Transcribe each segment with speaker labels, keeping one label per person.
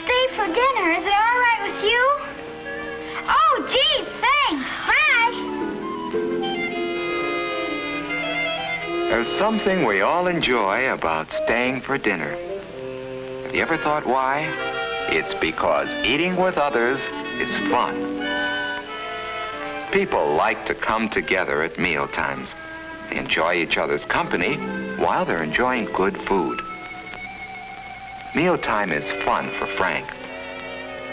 Speaker 1: stay for dinner. Is it all right with you? Oh, gee, thanks. Bye.
Speaker 2: There's something we all enjoy about staying for dinner. Have you ever thought why? It's because eating with others is fun. People like to come together at meal times. They enjoy each other's company while they're enjoying good food. Mealtime is fun for Frank.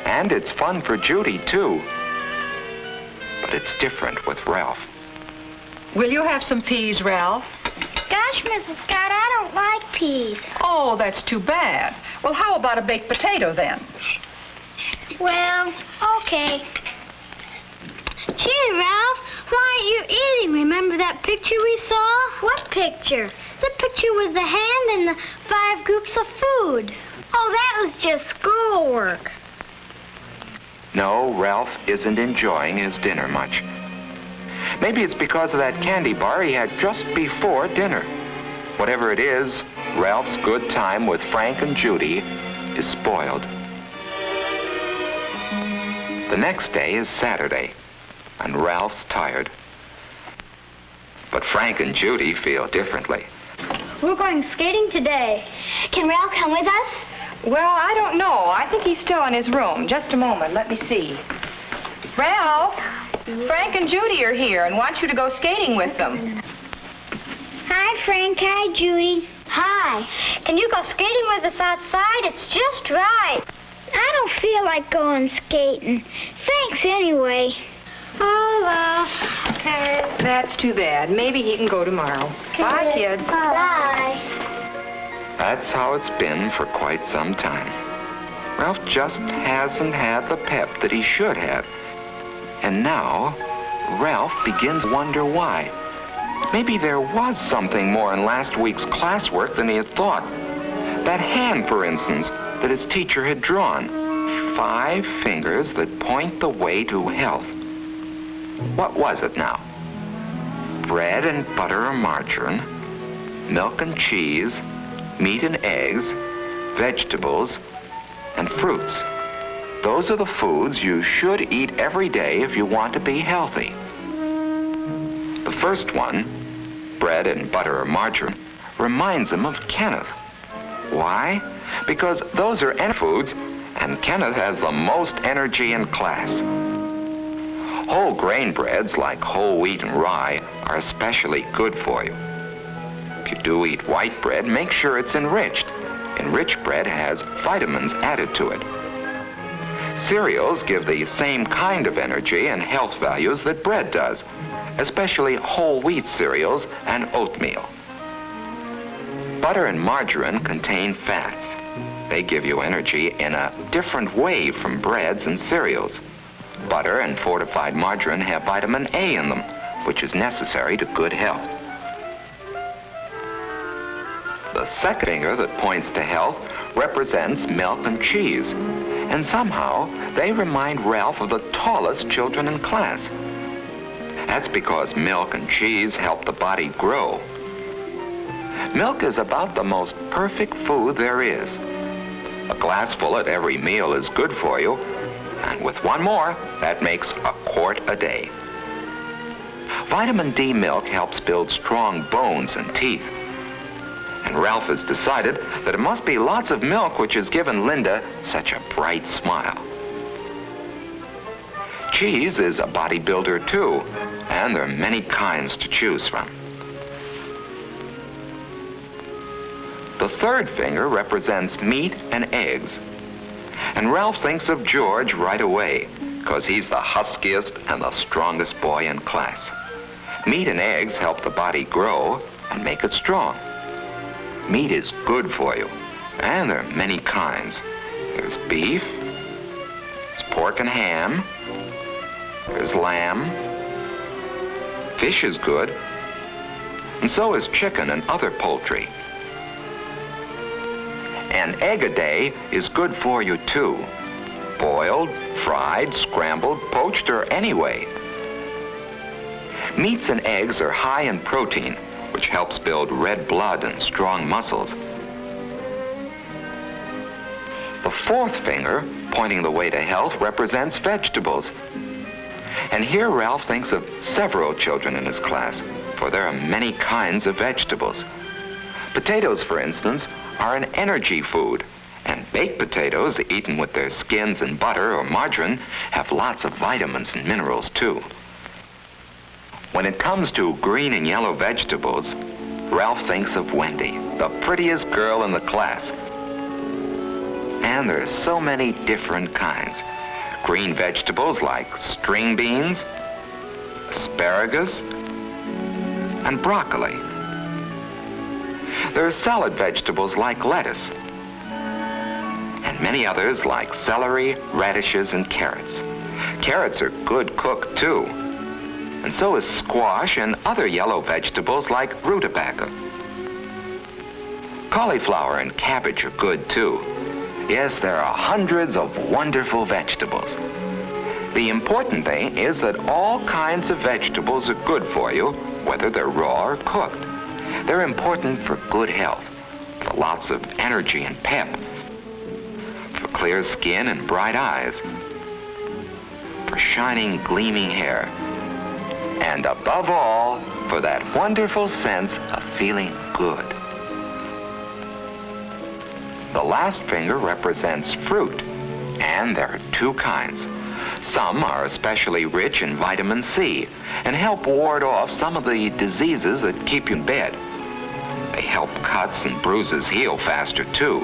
Speaker 2: And it's fun for Judy, too. But it's different with Ralph.
Speaker 3: Will you have some peas, Ralph?
Speaker 1: Gosh, Mrs. Scott, I don't like peas.
Speaker 3: Oh, that's too bad. Well, how about a baked potato, then?
Speaker 1: Well, okay. Gee, Ralph, why aren't you eating? Remember that picture we saw? What picture? The picture with the hand and the 5 groups of food. Oh, that was just schoolwork.
Speaker 2: No, Ralph isn't enjoying his dinner much. Maybe it's because of that candy bar he had just before dinner. Whatever it is, Ralph's good time with Frank and Judy is spoiled. The next day is Saturday, and Ralph's tired. But Frank and Judy feel differently.
Speaker 1: We're going skating today. Can Ralph come with us?
Speaker 3: Well, I don't know. I think he's still in his room. Just a moment. Let me see. Ralph, Frank and Judy are here and want you to go skating with them.
Speaker 1: Hi, Frank. Hi, Judy. Hi. Can you go skating with us outside? It's just right. I don't feel like going skating. Thanks anyway. Oh, well. Okay.
Speaker 3: That's too bad. Maybe he can go tomorrow.
Speaker 1: Okay.
Speaker 3: Bye, kids.
Speaker 1: Bye.
Speaker 2: That's how it's been for quite some time. Ralph just hasn't had the pep that he should have. And now, Ralph begins to wonder why. Maybe there was something more in last week's classwork than he had thought. That hand, for instance, that his teacher had drawn. 5 fingers that point the way to health. What was it now? Bread and butter or margarine, milk and cheese, meat and eggs, vegetables, and fruits. Those are the foods you should eat every day if you want to be healthy. The first one, bread and butter or margarine, reminds him of Kenneth. Why? Because those are foods, and Kenneth has the most energy in class. Whole grain breads like whole wheat and rye are especially good for you. If you do eat white bread, make sure it's enriched. Enriched bread has vitamins added to it. Cereals give the same kind of energy and health values that bread does, especially whole wheat cereals and oatmeal. Butter and margarine contain fats. They give you energy in a different way from breads and cereals. Butter and fortified margarine have vitamin A in them, which is necessary to good health. The second finger that points to health represents milk and cheese, and somehow they remind Ralph of the tallest children in class. That's because milk and cheese help the body grow. Milk is about the most perfect food there is. A glassful at every meal is good for you, and with one more, that makes a quart a day. Vitamin D milk helps build strong bones and teeth. And Ralph has decided that it must be lots of milk which has given Linda such a bright smile. Cheese is a bodybuilder too, and there are many kinds to choose from. The third finger represents meat and eggs. And Ralph thinks of George right away, because he's the huskiest and the strongest boy in class. Meat and eggs help the body grow and make it strong. Meat is good for you, and there are many kinds. There's beef, there's pork and ham, there's lamb, fish is good, and so is chicken and other poultry. An egg a day is good for you too. Boiled, fried, scrambled, poached, or any way. Meats and eggs are high in protein, which helps build red blood and strong muscles. The fourth finger, pointing the way to health, represents vegetables. And here Ralph thinks of several children in his class, for there are many kinds of vegetables. Potatoes, for instance, are an energy food, and baked potatoes, eaten with their skins and butter or margarine, have lots of vitamins and minerals, too. When it comes to green and yellow vegetables, Ralph thinks of Wendy, the prettiest girl in the class. And there are so many different kinds. Green vegetables like string beans, asparagus, and broccoli. There are salad vegetables like lettuce, and many others like celery, radishes, and carrots. Carrots are good cooked, too. And so is squash and other yellow vegetables like rutabaga. Cauliflower and cabbage are good, too. Yes, there are hundreds of wonderful vegetables. The important thing is that all kinds of vegetables are good for you, whether they're raw or cooked. They're important for good health, for lots of energy and pep, for clear skin and bright eyes, for shining, gleaming hair, and above all, for that wonderful sense of feeling good. The last finger represents fruit, and there are two kinds. Some are especially rich in vitamin C and help ward off some of the diseases that keep you in bed. They help cuts and bruises heal faster, too.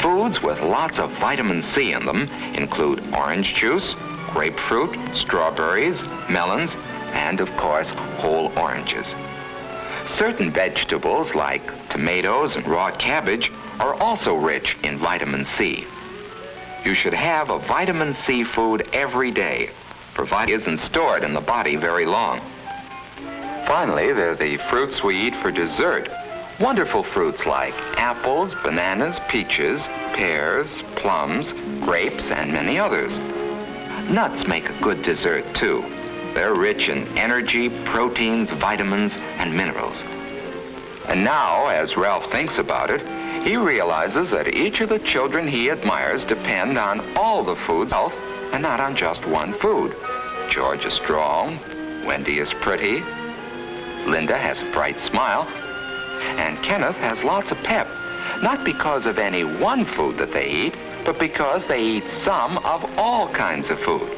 Speaker 2: Foods with lots of vitamin C in them include orange juice, grapefruit, strawberries, melons, and, of course, whole oranges. Certain vegetables, like tomatoes and raw cabbage, are also rich in vitamin C. You should have a vitamin C food every day, provided it isn't stored in the body very long. Finally, there are the fruits we eat for dessert. Wonderful fruits like apples, bananas, peaches, pears, plums, grapes, and many others. Nuts make a good dessert, too. They're rich in energy, proteins, vitamins, and minerals. And now, as Ralph thinks about it, he realizes that each of the children he admires depend on all the food's health and not on just one food. George is strong, Wendy is pretty, Linda has a bright smile, and Kenneth has lots of pep, not because of any one food that they eat, but because they eat some of all kinds of food.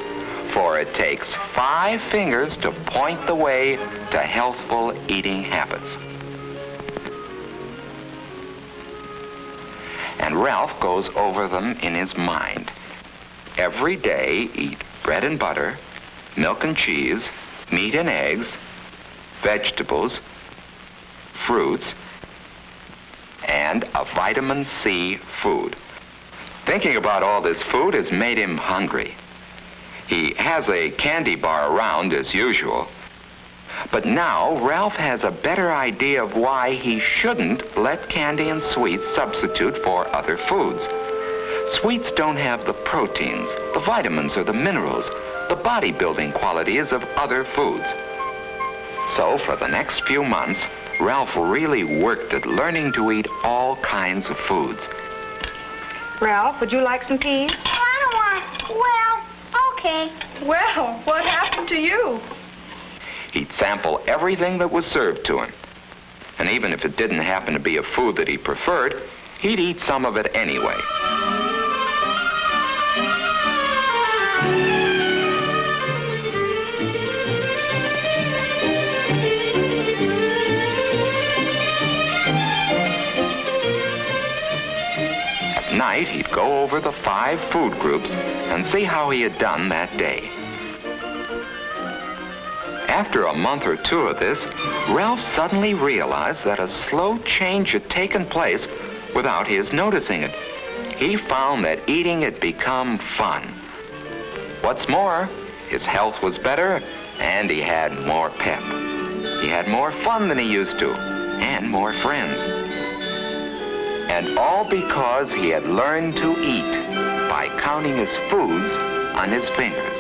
Speaker 2: For it takes 5 fingers to point the way to healthful eating habits. And Ralph goes over them in his mind. Every day, eat bread and butter, milk and cheese, meat and eggs, vegetables, fruits, and a vitamin C food. Thinking about all this food has made him hungry. He has a candy bar around as usual. But now Ralph has a better idea of why he shouldn't let candy and sweets substitute for other foods. Sweets don't have the proteins, the vitamins, or the minerals, the bodybuilding qualities of other foods. So for the next few months, Ralph really worked at learning to eat all kinds of foods.
Speaker 3: Ralph, would you like some tea?
Speaker 1: I don't want. Well, okay.
Speaker 3: Well, what happened to you?
Speaker 2: He'd sample everything that was served to him. And even if it didn't happen to be a food that he preferred, he'd eat some of it anyway. At night, he'd go over the 5 food groups and see how he had done that day. After a month or 2 of this, Ralph suddenly realized that a slow change had taken place without his noticing it. He found that eating had become fun. What's more, his health was better and he had more pep. He had more fun than he used to and more friends. And all because he had learned to eat by counting his foods on his fingers.